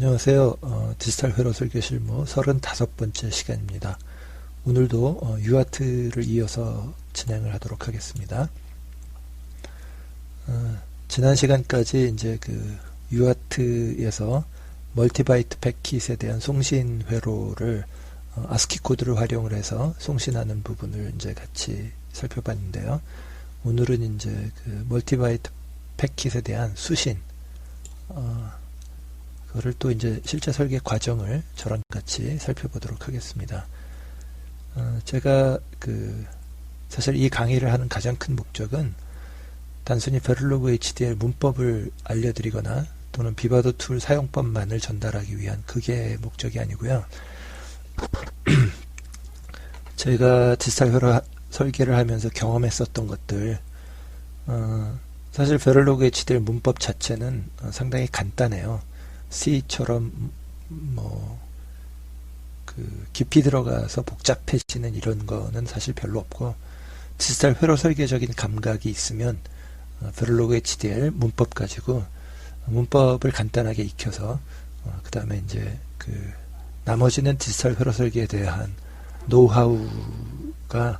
안녕하세요. 디지털 회로 설계 실무 35번째 시간입니다. 오늘도 UART를 이어서 진행을 하도록 하겠습니다. 지난 시간까지 이제 그 UART에서 멀티바이트 패킷에 대한 송신 회로를 ASCII 코드를 활용을 해서 송신하는 부분을 이제 같이 살펴봤는데요. 오늘은 이제 그 멀티바이트 패킷에 대한 수신, 그거를 또 이제 실제 설계 과정을 저랑 같이 살펴보도록 하겠습니다. 제가 사실 이 강의를 하는 가장 큰 목적은 단순히 베를로그 HDL 문법을 알려드리거나 또는 비바도 툴 사용법만을 전달하기 위한 그게 목적이 아니고요. 제가 디지털 회로 설계를 하면서 경험했었던 것들, 사실 베를로그 HDL 문법 자체는 상당히 간단해요. C처럼 깊이 들어가서 복잡해지는 이런 거는 사실 별로 없고, 디지털 회로 설계적인 감각이 있으면 베를로그 HDL 문법 가지고 문법을 간단하게 익혀서 그 다음에 이제 나머지는 디지털 회로 설계에 대한 노하우가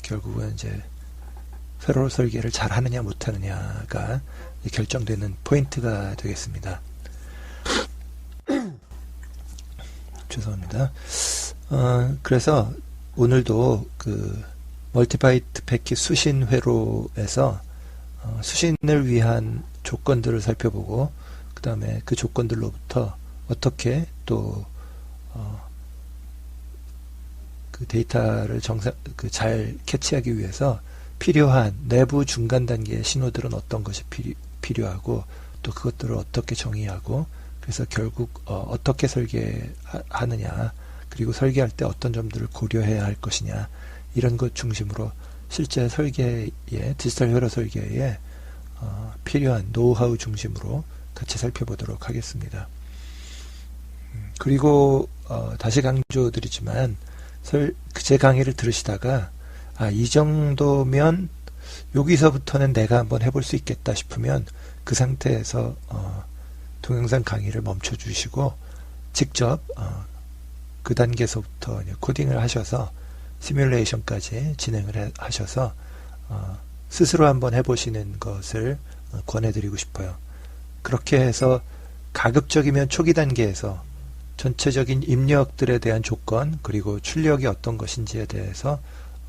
결국은 이제 회로 설계를 잘 하느냐 못하느냐가 결정되는 포인트가 되겠습니다. 죄송합니다. 그래서 오늘도 멀티바이트 패킷 수신 회로에서 수신을 위한 조건들을 살펴보고, 그 다음에 그 조건들로부터 어떻게 또 그 데이터를 잘 캐치하기 위해서 필요한 내부 중간 단계의 신호들은 어떤 것이 필요하고, 또 그것들을 어떻게 정의하고, 그래서 결국 어떻게 설계하느냐, 그리고 설계할 때 어떤 점들을 고려해야 할 것이냐, 이런 것 중심으로 실제 설계에, 디지털 회로 설계에 필요한 노하우 중심으로 같이 살펴보도록 하겠습니다. 그리고 다시 강조드리지만 제 강의를 들으시다가 이 정도면 여기서부터는 내가 한번 해볼 수 있겠다 싶으면 그 상태에서 동영상 강의를 멈춰 주시고 직접 그 단계에서부터 코딩을 하셔서 시뮬레이션까지 진행을 하셔서 스스로 한번 해보시는 것을 권해드리고 싶어요. 그렇게 해서 가급적이면 초기 단계에서 전체적인 입력들에 대한 조건, 그리고 출력이 어떤 것인지에 대해서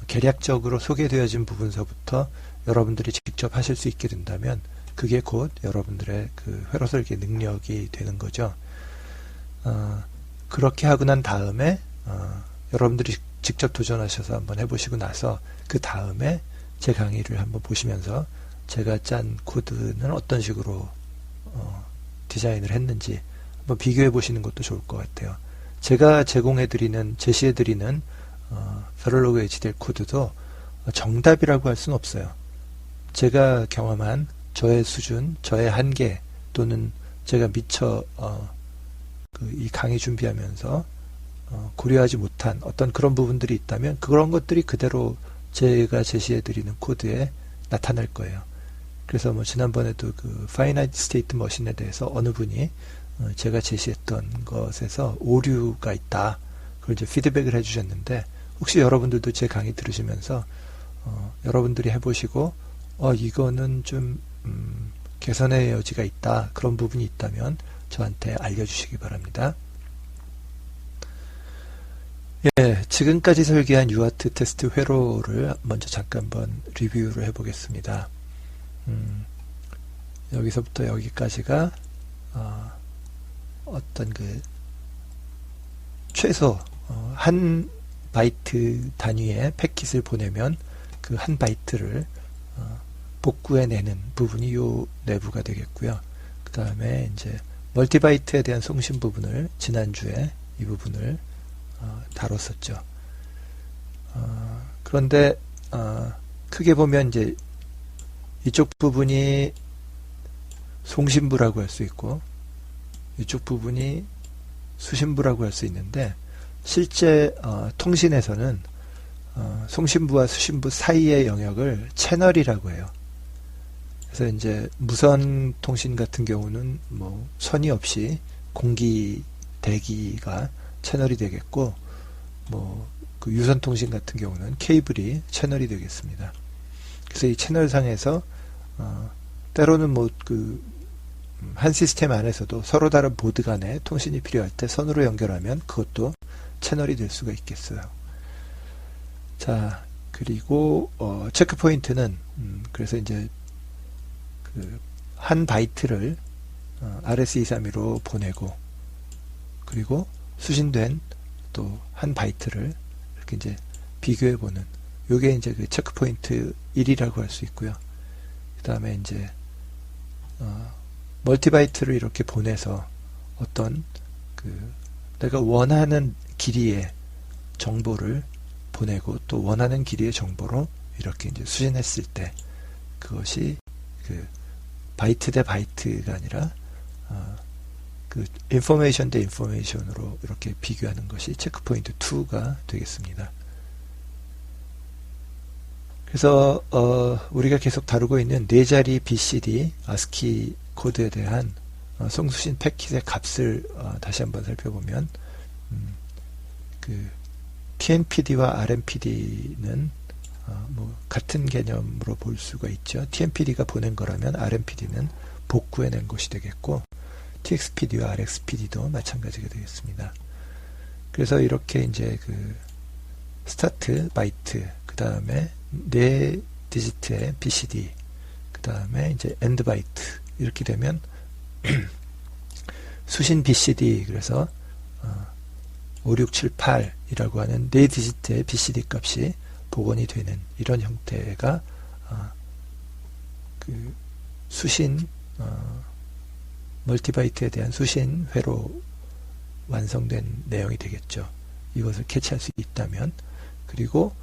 계략적으로 소개되어진 부분서부터 여러분들이 직접 하실 수 있게 된다면 그게 곧 여러분들의 회로 설계 능력이 되는 거죠. 그렇게 하고 난 다음에 여러분들이 직접 도전하셔서 한번 해보시고 나서 그 다음에 제 강의를 한번 보시면서 제가 짠 코드는 어떤 식으로 디자인을 했는지 한번 비교해 보시는 것도 좋을 것 같아요. 제가 제시해드리는 베를로그 HDL 코드도 정답이라고 할 수는 없어요. 제가 경험한 저의 수준, 저의 한계, 또는 제가 미처 이 강의 준비하면서 고려하지 못한 어떤 그런 부분들이 있다면 그런 것들이 그대로 제가 제시해드리는 코드에 나타날 거예요. 그래서 지난번에도 Finite State Machine에 대해서 어느 분이 제가 제시했던 것에서 오류가 있다, 그걸 이제 피드백을 해주셨는데, 혹시 여러분들도 제 강의 들으시면서 여러분들이 해보시고 이거는 좀 개선의 여지가 있다, 그런 부분이 있다면 저한테 알려주시기 바랍니다. 예, 지금까지 설계한 UART 테스트 회로를 먼저 잠깐 한번 리뷰를 해보겠습니다. 여기서부터 여기까지가 어떤 최소 한 바이트 단위의 패킷을 보내면 그 한 바이트를 복구해내는 부분이 요 내부가 되겠고요. 그 다음에 이제 멀티바이트에 대한 송신 부분을 지난주에 이 부분을 다뤘었죠. 그런데 크게 보면 이제 이쪽 부분이 송신부라고 할 수 있고 이쪽 부분이 수신부라고 할 수 있는데, 실제 통신에서는 송신부와 수신부 사이의 영역을 채널이라고 해요. 그래서 이제 무선 통신 같은 경우는 선이 없이 공기 대기가 채널이 되겠고, 그 유선통신 같은 경우는 케이블이 채널이 되겠습니다. 그래서 이 채널상에서 때로는 한 시스템 안에서도 서로 다른 보드 간에 통신이 필요할 때 선으로 연결하면 그것도 채널이 될 수가 있겠어요. 자, 그리고 체크 포인트는 그래서 이제 한 바이트를 RS232로 보내고, 그리고 수신된 또 한 바이트를 이렇게 이제 비교해 보는, 요게 이제 그 체크 포인트 1이라고 할 수 있고요. 그 다음에 이제 멀티바이트를 이렇게 보내서 어떤 내가 원하는 길이의 정보를 보내고 또 원하는 길이의 정보로 이렇게 이제 수신했을 때, 그것이 바이트 대 바이트가 아니라 인포메이션 대 인포메이션으로 이렇게 비교하는 것이 체크포인트 2가 되겠습니다. 그래서 우리가 계속 다루고 있는 4자리 BCD ASCII 코드에 대한 송수신 패킷의 값을 다시 한번 살펴보면, TMPD와 RMPD는 같은 개념으로 볼 수가 있죠. TMPD가 보낸 거라면 RMPD는 복구해낸 것이 되겠고, TXPD와 RXPD도 마찬가지가 되겠습니다. 그래서 이렇게 이제 스타트 바이트, 그 다음에 4디지트의 BCD, 그 다음에 이제 엔드 바이트, 이렇게 되면 수신 BCD, 그래서 5678이라고 하는 4디지트의 BCD 값이 복원이 되는 이런 형태가 수신 멀티바이트에 대한 수신 회로 완성된 내용이 되겠죠. 이것을 캐치할 수 있다면. 그리고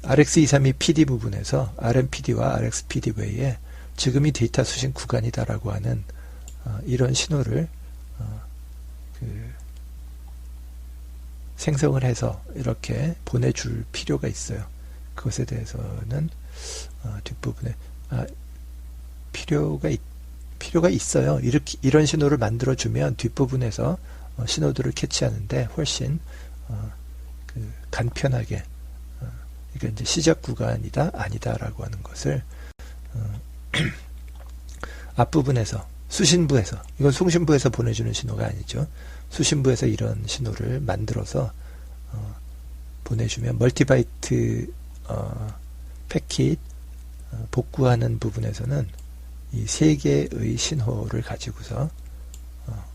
RX232 PD 부분에서 RMPD와 RXPD 외에 지금이 데이터 수신 구간이다라고 하는 이런 신호를 생성을 해서 이렇게 보내줄 필요가 있어요. 그것에 대해서는 뒷부분에 필요가 있어요. 이런 신호를 만들어주면 뒷부분에서 신호들을 캐치하는데 훨씬 간편하게, 그러니까 이제 시작 구간이다 아니다라고 하는 것을 앞부분에서, 수신부에서, 이건 송신부에서 보내주는 신호가 아니죠. 수신부에서 이런 신호를 만들어서 보내주면 멀티바이트 패킷 복구하는 부분에서는 이 3개의 신호를 가지고서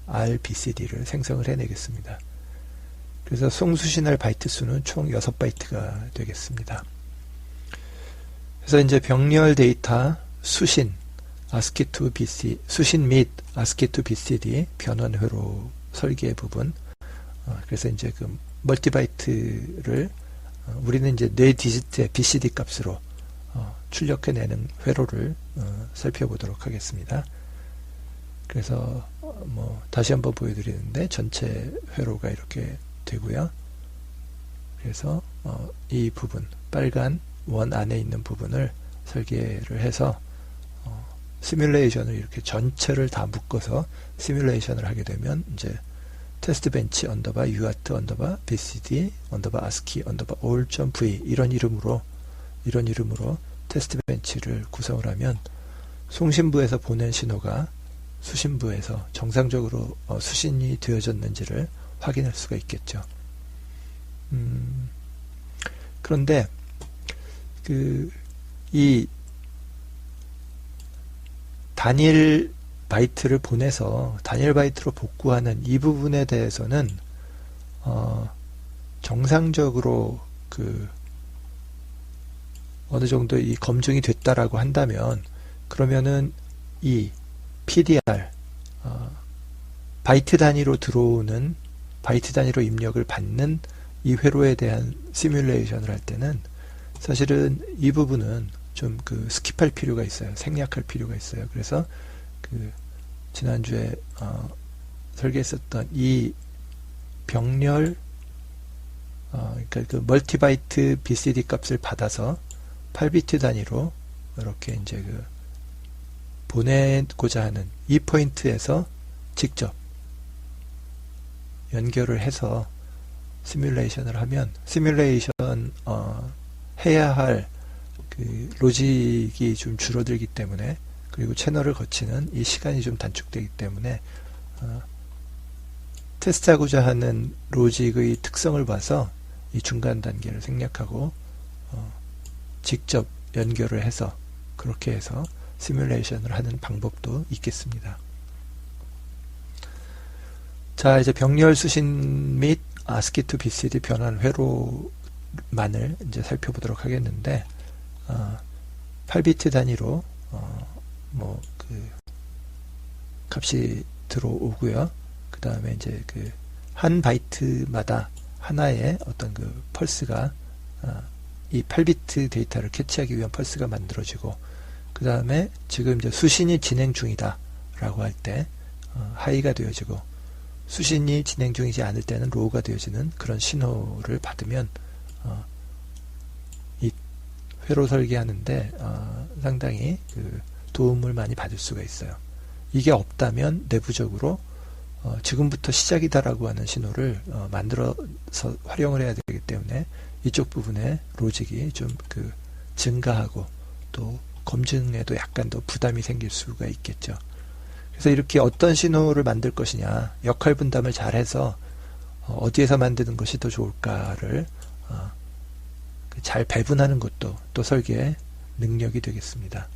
RBCD를 생성을 해내겠습니다. 그래서 송수신할 바이트 수는 총 6바이트가 되겠습니다. 그래서 이제 병렬 데이터 수신 ASCII to BCD, 수신 및 ASCII to BCD 변환 회로 설계 부분. 그래서 이제 멀티바이트를 우리는 이제 4디지트의 BCD 값으로 출력해내는 회로를 살펴보도록 하겠습니다. 그래서 다시 한번 보여드리는데 전체 회로가 이렇게 되고요. 그래서 이 부분, 빨간 원 안에 있는 부분을 설계를 해서 시뮬레이션을 이렇게 전체를 다 묶어서 시뮬레이션을 하게 되면 이제 테스트 벤치 언더바 UART 언더바 BCD 언더바 ASCII 언더바 all.v 이런 이름으로 테스트 벤치를 구성을 하면 송신부에서 보낸 신호가 수신부에서 정상적으로 수신이 되어졌는지를 확인할 수가 있겠죠. 그런데 이 단일 바이트를 보내서 단일 바이트로 복구하는 이 부분에 대해서는 정상적으로 어느 정도 이 검증이 됐다라고 한다면, 그러면은 이 PDR 바이트 단위로 들어오는, 바이트 단위로 입력을 받는 이 회로에 대한 시뮬레이션을 할 때는 사실은 이 부분은 좀 스킵할 필요가 있어요. 생략할 필요가 있어요. 그래서 지난주에 설계했었던 이 병렬 그러니까 멀티바이트 BCD 값을 받아서 8비트 단위로 이렇게 이제 보내고자 하는 이 포인트에서 직접 연결을 해서 시뮬레이션을 하면 시뮬레이션 해야 할 그 로직이 좀 줄어들기 때문에, 그리고 채널을 거치는 이 시간이 좀 단축되기 때문에 테스트하고자 하는 로직의 특성을 봐서 이 중간 단계를 생략하고 직접 연결을 해서 그렇게 해서 시뮬레이션을 하는 방법도 있겠습니다. 자, 이제 병렬 수신 및 ASCII to BCD 변환 회로만을 이제 살펴보도록 하겠는데, 8비트 단위로 그 값이 들어오고요. 그 다음에 이제 그 한 바이트마다 하나의 어떤 그 펄스가 이 8비트 데이터를 캐치하기 위한 펄스가 만들어지고, 그 다음에 지금 이제 수신이 진행 중이다 라고 할 때 하이가 되어지고, 수신이 진행 중이지 않을 때는 로우가 되어지는 그런 신호를 받으면 이 회로 설계하는데 상당히 그 도움을 많이 받을 수가 있어요. 이게 없다면 내부적으로 지금부터 시작이다라고 하는 신호를 만들어서 활용을 해야 되기 때문에 이쪽 부분에 로직이 좀 그 증가하고 또 검증에도 약간 더 부담이 생길 수가 있겠죠. 그래서 이렇게 어떤 신호를 만들 것이냐, 역할 분담을 잘해서 어디에서 만드는 것이 더 좋을까를 잘 배분하는 것도 또 설계의 능력이 되겠습니다.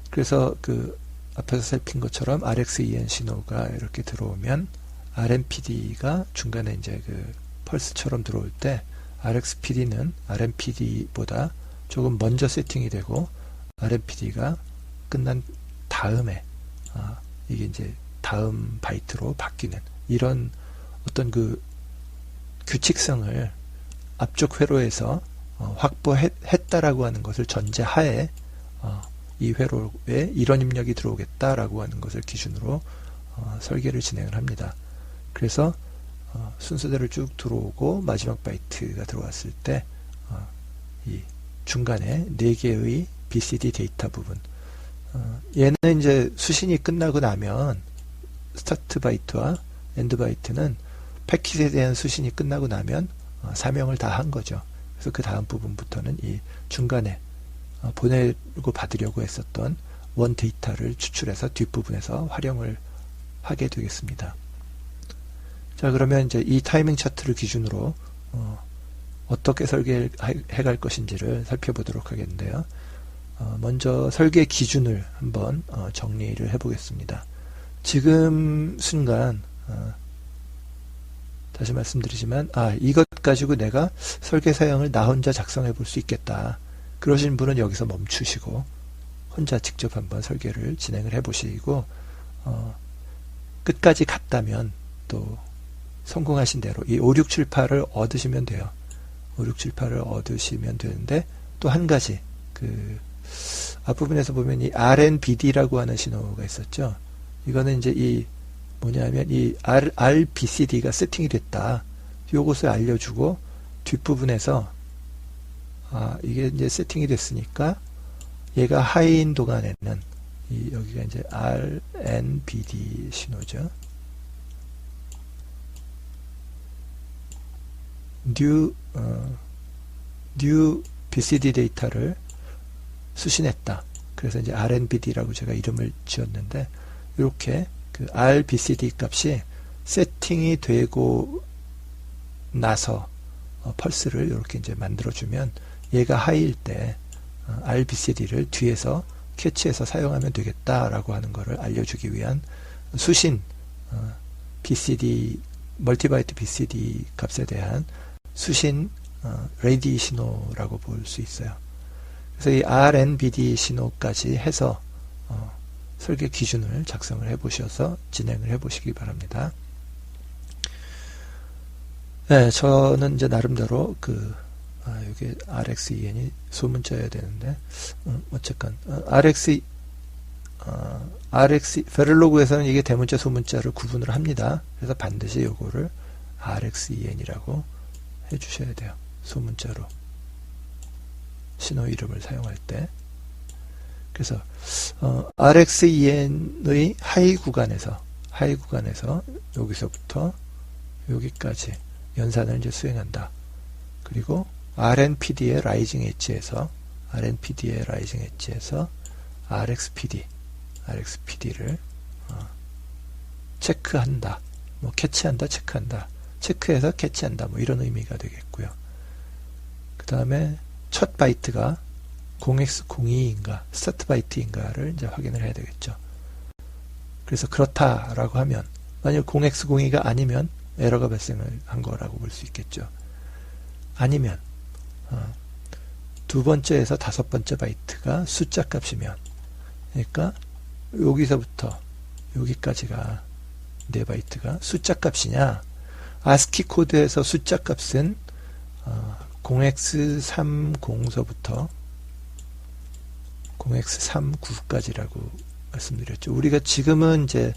그래서 그 앞에서 살핀 것처럼 RxEN 신호가 이렇게 들어오면 RMPD가 중간에 이제 그 펄스처럼 들어올 때 RxPD는 RMPD보다 조금 먼저 세팅이 되고, RMPD가 끝난 다음에 이게 이제 다음 바이트로 바뀌는 이런 어떤 그 규칙성을 앞쪽 회로에서 확보했다라고 하는 것을 전제하에 이 회로에 이런 입력이 들어오겠다라고 하는 것을 기준으로 설계를 진행을 합니다. 그래서 순서대로 쭉 들어오고 마지막 바이트가 들어왔을 때 이 중간에 4개의 BCD 데이터 부분, 얘는 이제 수신이 끝나고 나면 스타트 바이트와 엔드 바이트는 패킷에 대한 수신이 끝나고 나면 사명을 다 한 거죠. 그래서 그 다음 부분부터는 이 중간에 보내고 받으려고 했었던 원 데이터를 추출해서 뒷부분에서 활용을 하게 되겠습니다. 자, 그러면 이제 이 타이밍 차트를 기준으로 어떻게 설계해 갈 것인지를 살펴보도록 하겠는데요. 먼저 설계 기준을 한번 정리를 해 보겠습니다. 지금 순간 다시 말씀드리지만 이것 가지고 내가 설계 사양을 나 혼자 작성해 볼 수 있겠다, 그러신 분은 여기서 멈추시고 혼자 직접 한번 설계를 진행을 해 보시고 끝까지 갔다면 또 성공하신 대로 이 5, 6, 7, 8을 얻으시면 돼요. 5, 6, 7, 8을 얻으시면 되는데, 또 한 가지 그 앞부분에서 보면 이 RNBD라고 하는 신호가 있었죠. 이거는 이제 이 뭐냐면 이 RBCD가 세팅이 됐다, 요것을 알려주고, 뒷부분에서 이게 이제 세팅이 됐으니까 얘가 하이인 동안에는 여기가 이제 RNBD 신호죠. new BCD 데이터를 수신했다. 그래서 이제 RNBD라고 제가 이름을 지었는데, 이렇게 그 RBCD 값이 세팅이 되고 나서 펄스를 이렇게 이제 만들어주면 얘가 하이일 때 RBCD를 뒤에서 캐치해서 사용하면 되겠다라고 하는 것을 알려주기 위한 수신 BCD 멀티바이트 BCD 값에 대한 수신 레디 신호라고 볼 수 있어요. 그래서 이 RNBD 신호까지 해서 설계 기준을 작성을 해 보셔서 진행을 해 보시기 바랍니다. 네, 저는 이제 나름대로 여기 RxEN이 소문자여야 되는데, 어쨌건 베를로그에서는 이게 대문자 소문자를 구분을 합니다. 그래서 반드시 요거를 RxEN이라고 해주셔야 돼요. 소문자로 신호 이름을 사용할 때. 그래서 RxEN의 하이 구간에서 여기서부터 여기까지 연산을 이제 수행한다. 그리고 RNPD의 라이징 엣지에서 RxPD를 체크한다. 뭐 캐치한다, 체크한다. 체크해서 캐치한다. 뭐 이런 의미가 되겠고요. 그 다음에 첫 바이트가 0x02인가 스타트 바이트인가를 이제 확인을 해야 되겠죠. 그래서 그렇다라고 하면 만약 0x02가 아니면 에러가 발생을 한 거라고 볼 수 있겠죠. 아니면 두 번째에서 다섯 번째 바이트가 숫자 값이면, 그러니까 여기서부터 여기까지가 네 바이트가 숫자 값이냐, 아스키 코드에서 숫자 값은 0x30서부터 0x39까지라고 말씀드렸죠. 우리가 지금은 이제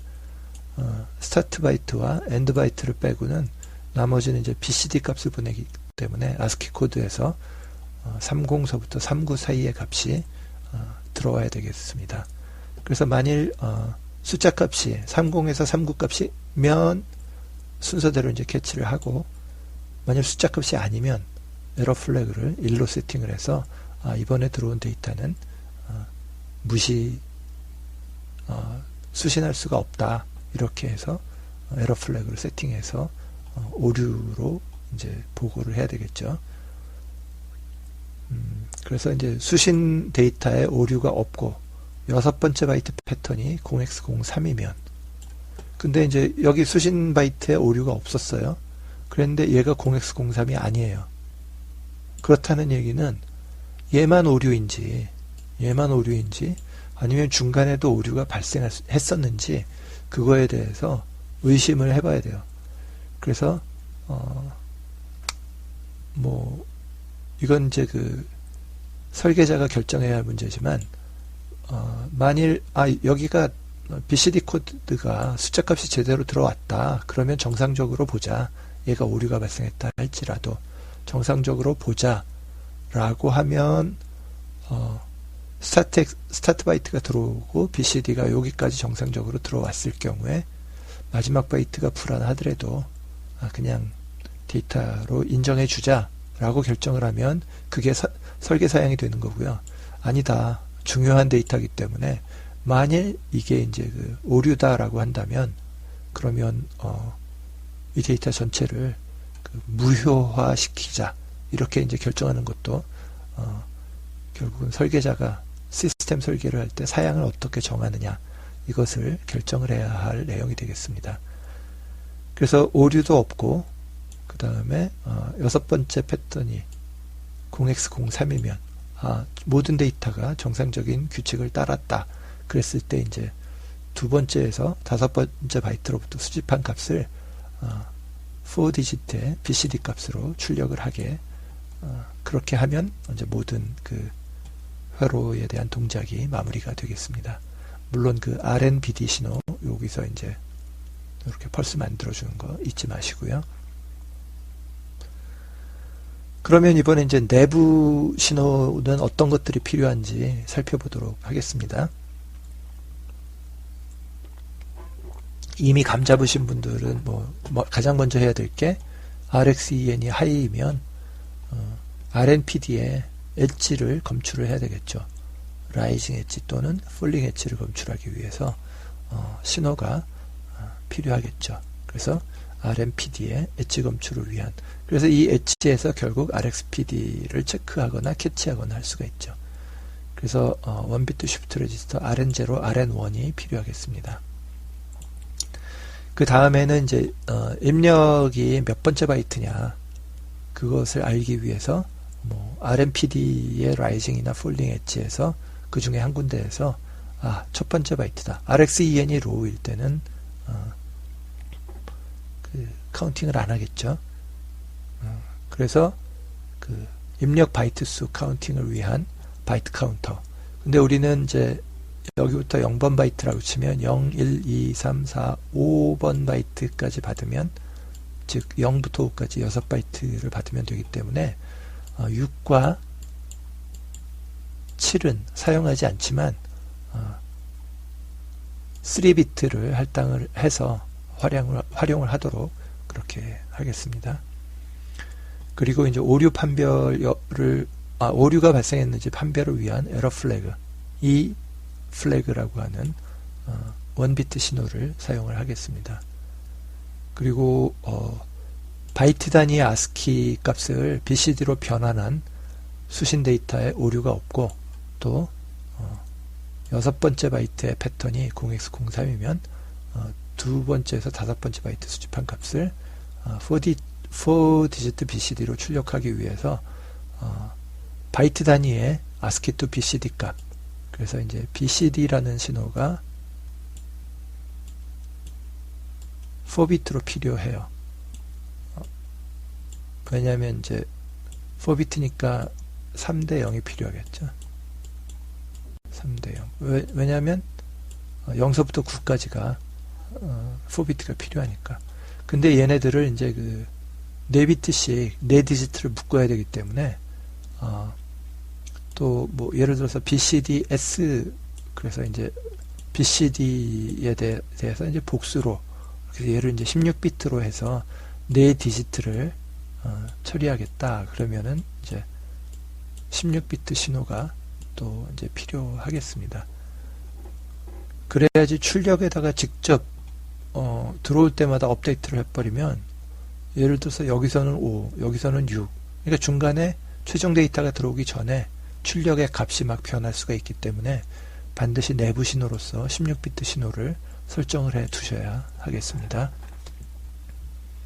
스타트 바이트와 엔드 바이트를 빼고는 나머지는 이제 BCD 값을 보내기 때문에 아스키 코드에서 30서부터 39 사이의 값이 들어와야 되겠습니다. 그래서 만일 숫자 값이 30에서 39 값이면 순서대로 이제 캐치를 하고, 만일 숫자 값이 아니면 에러 플래그를 1로 세팅을 해서 이번에 들어온 데이터는 수신할 수가 없다. 이렇게 해서 에러 플래그를 세팅해서 오류로 이제 보고를 해야 되겠죠. 그래서 이제 수신 데이터에 오류가 없고 여섯 번째 바이트 패턴이 0x03이면, 근데 이제 여기 수신 바이트에 오류가 없었어요. 그런데 얘가 0x03이 아니에요. 그렇다는 얘기는 얘만 오류인지 아니면 중간에도 오류가 발생했었는지 그거에 대해서 의심을 해봐야 돼요. 그래서 뭐 이건 이제 그 설계자가 결정해야 할 문제지만, 만일 여기가 BCD 코드가 숫자 값이 제대로 들어왔다. 그러면 정상적으로 보자. 얘가 오류가 발생했다 할지라도 정상적으로 보자 라고 하면 스타트 바이트가 들어오고 BCD가 여기까지 정상적으로 들어왔을 경우에 마지막 바이트가 불안하더라도 그냥 데이터로 인정해 주자 라고 결정을 하면 그게 설계 사양이 되는 거고요. 아니다, 중요한 데이터이기 때문에 만일 이게 이제 그 오류다라고 한다면, 그러면 이 데이터 전체를 무효화 시키자, 이렇게 이제 결정하는 것도 결국은 설계자가 시스템 설계를 할 때 사양을 어떻게 정하느냐, 이것을 결정을 해야 할 내용이 되겠습니다. 그래서 오류도 없고, 그 다음에 여섯 번째 패턴이 0x03이면 모든 데이터가 정상적인 규칙을 따랐다. 그랬을 때 이제 두 번째에서 다섯 번째 바이트로부터 수집한 값을 4디지트의 BCD 값으로 출력을 하게, 그렇게 하면 이제 모든 그 회로에 대한 동작이 마무리가 되겠습니다. 물론 그 RNPD 신호 여기서 이제 이렇게 펄스 만들어주는 거 잊지 마시고요. 그러면 이번에 이제 내부 신호는 어떤 것들이 필요한지 살펴보도록 하겠습니다. 이미 감 잡으신 분들은 뭐 가장 먼저 해야 될 게 RxEN이 하이이면 RNPD의 엣지를 검출을 해야 되겠죠. 라이징 엣지 또는 폴링 엣지를 검출하기 위해서 신호가 필요하겠죠. 그래서 RNPD의 엣지 검출을 위한, 그래서 이 엣지에서 결국 RxPD를 체크하거나 캐치하거나 할 수가 있죠. 그래서 원비트 쉬프트 레지스터 RN0, RN1이 필요하겠습니다. 그 다음에는 이제 입력이 몇 번째 바이트냐, 그것을 알기 위해서 뭐 RNPD의 라이징이나 폴링 엣지에서 그 중에 한 군데에서 첫 번째 바이트다. RxEN이 로우일 때는 그 카운팅을 안 하겠죠. 그래서 그 입력 바이트 수 카운팅을 위한 바이트 카운터. 근데 우리는 이제 여기부터 0번 바이트라고 치면 0, 1, 2, 3, 4, 5번 바이트까지 받으면, 즉 0부터 5까지 6바이트를 받으면 되기 때문에 6과 7은 사용하지 않지만 3비트를 할당을 해서 활용을 하도록 그렇게 하겠습니다. 그리고 이제 오류 판별을 오류가 발생했는지 판별을 위한 에러 플래그, 이 플래그라고 하는 원비트 신호를 사용을 하겠습니다. 그리고 바이트 단위의 ASCII 값을 BCD로 변환한 수신 데이터에 오류가 없고, 또 여섯 번째 바이트의 패턴이 0x03이면 두 번째에서 다섯 번째 바이트 수집한 값을 4디지트 BCD로 출력하기 위해서 바이트 단위의 ASCII to BCD 값, 그래서 이제 BCD라는 신호가 4비트로 필요해요. 왜냐하면 이제 4비트니까 3대 0이 필요하겠죠. 3대 0. 왜냐하면 0서부터 9까지가 4비트가 필요하니까. 근데 얘네들을 이제 그 4비트씩 4디지트를 묶어야 되기 때문에 또 뭐 예를 들어서 BCDS, 그래서 이제 BCD에 대해서 이제 복수로, 그래서 얘를 이제 16비트로 해서 4디지트를 처리하겠다. 그러면은 이제 16비트 신호가 또 이제 필요하겠습니다. 그래야지 출력에다가 직접 들어올 때마다 업데이트를 해버리면, 예를 들어서 여기서는 5, 여기서는 6, 그러니까 중간에 최종 데이터가 들어오기 전에 출력의 값이 막 변할 수가 있기 때문에 반드시 내부 신호로서 16비트 신호를 설정을 해 두셔야 하겠습니다.